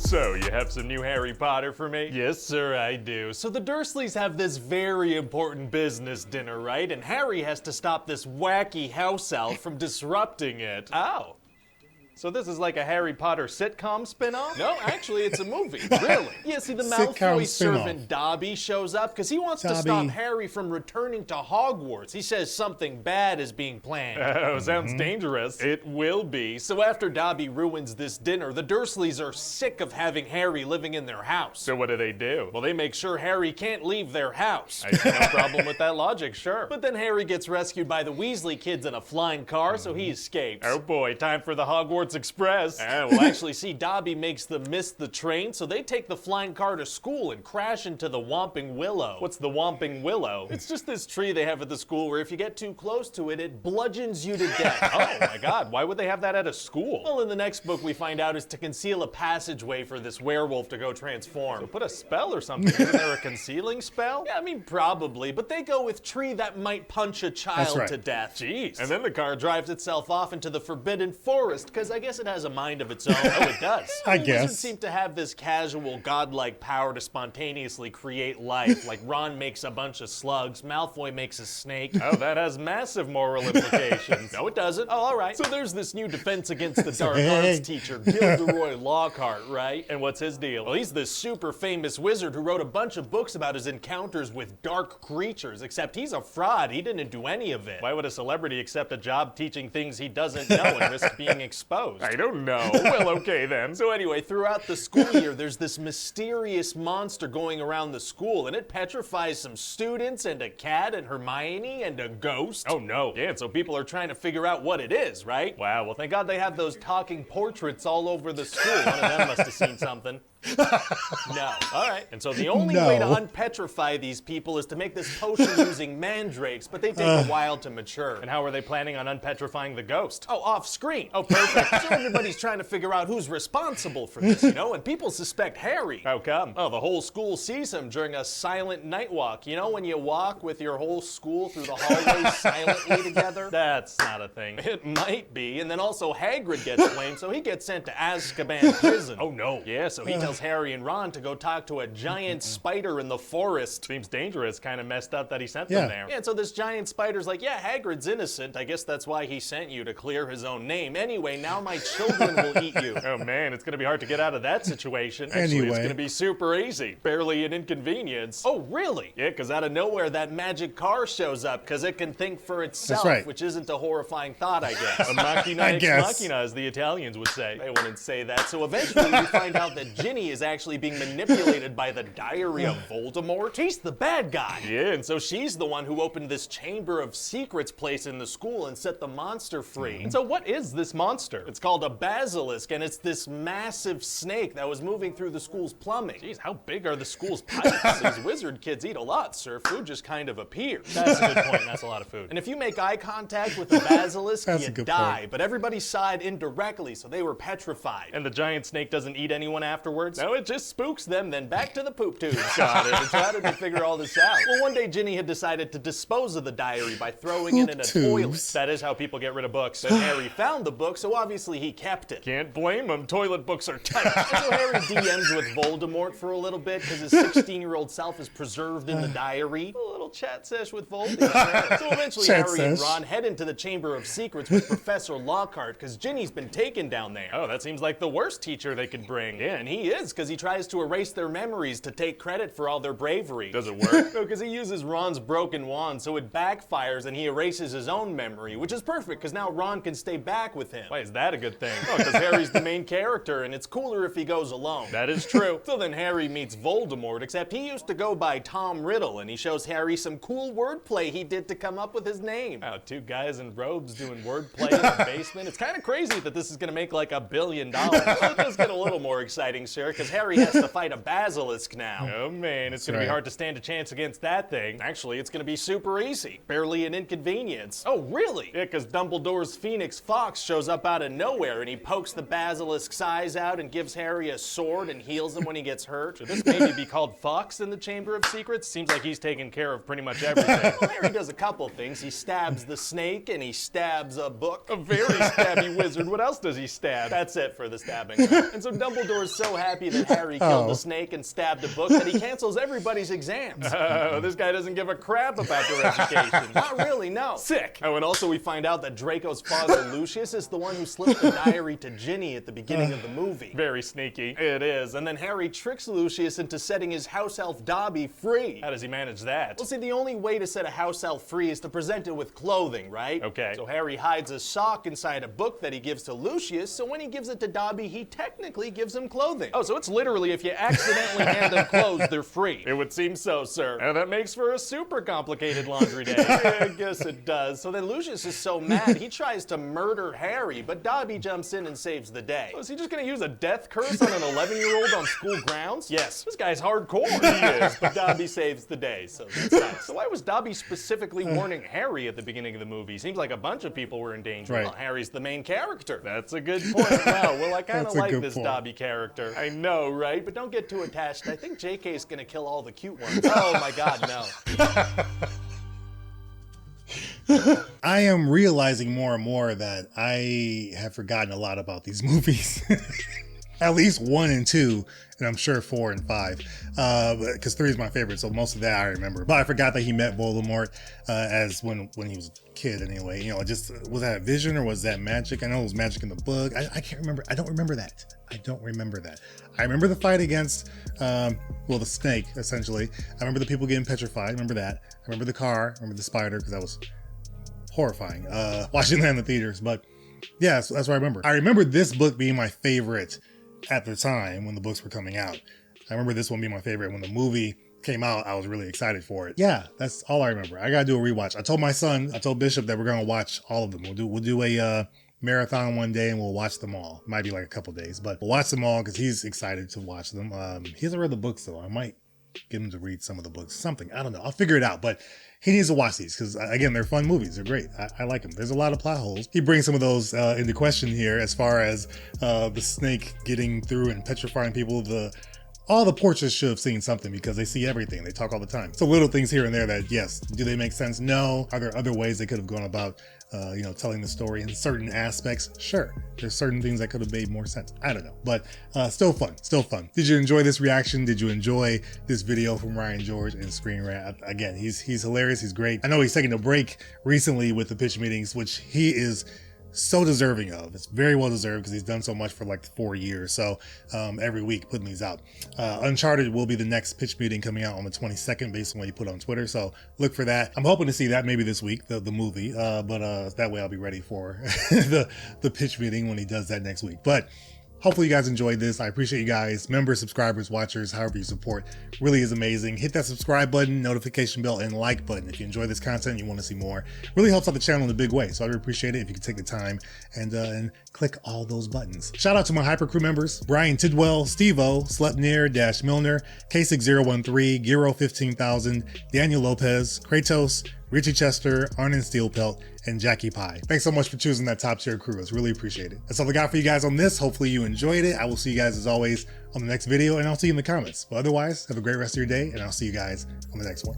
So, you have some new Harry Potter for me? Yes, sir, I do. So the Dursleys have this very important business dinner, right? And Harry has to stop this wacky house elf from disrupting it. Oh. So this is like a Harry Potter sitcom spin-off? No, actually, it's a movie. Really? Yeah, see, the Malfoy servant Dobby shows up because he wants to stop Harry from returning to Hogwarts. He says something bad is being planned. Oh, sounds dangerous. It will be. So after Dobby ruins this dinner, the Dursleys are sick of having Harry living in their house. So what do? Well, they make sure Harry can't leave their house. I see no problem with that logic, sure. But then Harry gets rescued by the Weasley kids in a flying car, so he escapes. Oh boy, time for the Hogwarts Express. Well, actually, see, Dobby makes them miss the train, so they take the flying car to school and crash into the Whomping Willow. What's the Whomping Willow? It's just this tree they have at the school where if you get too close to it, it bludgeons you to death. Oh my god, why would they have that at a school? Well, in the next book we find out is to conceal a passageway for this werewolf to go transform. So put a spell or something. Isn't there a concealing spell? Yeah, I mean, probably, but they go with tree that might punch a child to death. Jeez. And then the car drives itself off into the Forbidden Forest, because I guess it has a mind of its own. Oh, it does. I guess. Wizards seem to have this casual, godlike power to spontaneously create life. Like Ron makes a bunch of slugs, Malfoy makes a snake. Oh, that has massive moral implications. No, it doesn't. Oh, all right. So there's this new defense against the dark arts teacher, Gilderoy Lockhart, right? And what's his deal? Well, he's this super famous wizard who wrote a bunch of books about his encounters with dark creatures, except he's a fraud. He didn't do any of it. Why would a celebrity accept a job teaching things he doesn't know and risk being exposed? I don't know. Well, okay then. So anyway, throughout the school year, there's this mysterious monster going around the school, and it petrifies some students and a cat and Hermione and a ghost. Oh no. Yeah, and so people are trying to figure out what it is, right? Wow, well thank God they have those talking portraits all over the school. One of them must have seen something. No. All right. And so the only way to unpetrify these people is to make this potion using mandrakes, but they take a while to mature. And how are they planning on unpetrifying the ghost? Oh, off screen. Oh, perfect. So everybody's trying to figure out who's responsible for this, you know? And people suspect Harry. How come? Oh, the whole school sees him during a silent night walk. You know when you walk with your whole school through the hallway silently together? That's not a thing. It might be. And then also Hagrid gets blamed, so he gets sent to Azkaban prison. Oh, no. Yeah, so he tells Harry and Ron to go talk to a giant spider in the forest. Seems dangerous, kind of messed up that he sent them there. Yeah, and so this giant spider's like, yeah, Hagrid's innocent. I guess that's why he sent you, to clear his own name. Anyway, now my children will eat you. Oh man, it's gonna be hard to get out of that situation. Actually, it's gonna be super easy. Barely an inconvenience. Oh, really? Yeah, because out of nowhere, that magic car shows up, because it can think for itself, which isn't a horrifying thought, I guess. A machina ex machina, as the Italians would say. They wouldn't say that. So eventually we find out that Ginny is actually being manipulated by the diary of Voldemort. She's the bad guy. Yeah, and so she's the one who opened this Chamber of Secrets place in the school and set the monster free. And so what is this monster? It's called a basilisk, and it's this massive snake that was moving through the school's plumbing. Jeez, how big are the school's pipes? These wizard kids eat a lot, sir. Food just kind of appears. That's a good point. That's a lot of food. And if you make eye contact with the basilisk, you die. But everybody saw it indirectly, so they were petrified. And the giant snake doesn't eat anyone afterwards? No, it just spooks them, then back to the poop tubes. Got it. And so how did they figure all this out? Well, one day Ginny had decided to dispose of the diary by throwing it in a toilet. That is how people get rid of books. And Harry found the book, so obviously he kept it. Can't blame him. Toilet books are tight. And so Harry DMs with Voldemort for a little bit because his 16-year-old self is preserved in the diary. A little chat sesh with Voldemort. So eventually Harry and Ron head into the Chamber of Secrets with Professor Lockhart because Ginny's been taken down there. Oh, that seems like the worst teacher they could bring. Yeah, and he is, because he tries to erase their memories to take credit for all their bravery. Does it work? No, because he uses Ron's broken wand, so it backfires and he erases his own memory, which is perfect because now Ron can stay back with him. Why is that a good thing? Oh, because Harry's the main character and it's cooler if he goes alone. That is true. So then Harry meets Voldemort, except he used to go by Tom Riddle, and he shows Harry some cool wordplay he did to come up with his name. Wow, two guys in robes doing wordplay in the basement. It's kind of crazy that this is going to make like $1 billion. So it does get a little more exciting, sir, because Harry has to fight a basilisk now. Oh man, it's gonna be hard to stand a chance against that thing. Actually, it's gonna be super easy. Barely an inconvenience. Oh, really? Yeah, because Dumbledore's Phoenix Fox shows up out of nowhere and he pokes the basilisk's eyes out and gives Harry a sword and heals him when he gets hurt. Should this maybe be called Fox in the Chamber of Secrets? Seems like he's taking care of of pretty much everything. Well, Harry does a couple things. He stabs the snake and he stabs a book. A very stabby wizard. What else does he stab? That's it for the stabbing. And so Dumbledore's so happy that Harry killed the snake and stabbed a book that he cancels everybody's exams. This guy doesn't give a crap about their education. Not really, no. Sick. Oh, and also we find out that Draco's father, Lucius, is the one who slipped the diary to Ginny at the beginning of the movie. Very sneaky. It is. And then Harry tricks Lucius into setting his house elf Dobby free. How does he manage that? Well, see, the only way to set a house elf free is to present it with clothing, right? Okay. So Harry hides a sock inside a book that he gives to Lucius, so when he gives it to Dobby, he technically gives him clothing. Oh, so it's literally if you accidentally hand them clothes, they're free. It would seem so, sir. And that makes for a super complicated laundry day. I guess it does. So then Lucius is so mad, he tries to murder Harry, but Dobby jumps in and saves the day. Oh, is he just gonna use a death curse on an 11-year-old on school grounds? Yes. This guy's hardcore. He is, but Dobby saves the day, so that's nice. So why was Dobby specifically warning Harry at the beginning of the movie? Seems like a bunch of people were in danger. Right. Well, Harry's the main character. That's a good point. Wow, well, I kind of like this Dobby character. I know, right? But don't get too attached. I think JK's gonna kill all the cute ones. Oh my God, no. I am realizing more and more that I have forgotten a lot about these movies. At least 1 and 2, and I'm sure 4 and 5, because 3 is my favorite, so most of that I remember. But I forgot that he met Voldemort as when he was a kid anyway. You know, just was that a vision or was that magic? I know it was magic in the book. I can't remember. I don't remember that. I don't remember that. I remember the fight against, well, the snake, essentially. I remember the people getting petrified. I remember that. I remember the car. I remember the spider, because that was horrifying. Watching that in the theaters, but yeah, that's what I remember. I remember this book being my favorite at the time when the books were coming out. I remember this one being my favorite. When the movie came out, I was really excited for it. Yeah, that's all I remember. I gotta do a rewatch. I told Bishop that we're gonna watch all of them. We'll do a marathon one day and we'll watch them all. Might be like a couple days, but we'll watch them all because he's excited to watch them. He hasn't read the books though. I might get him to read some of the books. Something, I don't know. I'll figure it out, but he needs to watch these because, again, they're fun movies. They're great. I like them. There's a lot of plot holes. He brings some of those into question here as far as the snake getting through and petrifying people. All the portraits should have seen something because they see everything. They talk all the time. So little things here and there that, yes, do they make sense? No. Are there other ways they could have gone about telling the story in certain aspects? Sure. There's certain things that could have made more sense. I don't know, but still fun. Did you enjoy this reaction? Did you enjoy this video from Ryan George and Screen Rant? Again, he's hilarious. He's great. I know he's taking a break recently with the pitch meetings, which he is so deserving of. It's very well deserved because he's done so much for like 4 years. So every week putting these out. Uncharted will be the next pitch meeting coming out on the 22nd based on what he put on Twitter. So look for that. I'm hoping to see that maybe this week, the movie. But that way I'll be ready for the pitch meeting when he does that next week. But hopefully you guys enjoyed this. I appreciate you guys, members, subscribers, watchers, however you support. Really is amazing. Hit that subscribe button, notification bell, and like button if you enjoy this content and you want to see more. Really helps out the channel in a big way. So I'd really appreciate it if you could take the time and click all those buttons. Shout out to my Hyper Crew members: Brian Tidwell, Steve-O, Slepnir, Milner, K6013, Giro 15000, Daniel Lopez, Kratos, Richie Chester, Arnon Steelpelt, and Jackie Pie. Thanks so much for choosing that top tier crew. It's really appreciated. That's all I got for you guys on this. Hopefully you enjoyed it. I will see you guys as always on the next video, and I'll see you in the comments. But otherwise, have a great rest of your day, and I'll see you guys on the next one.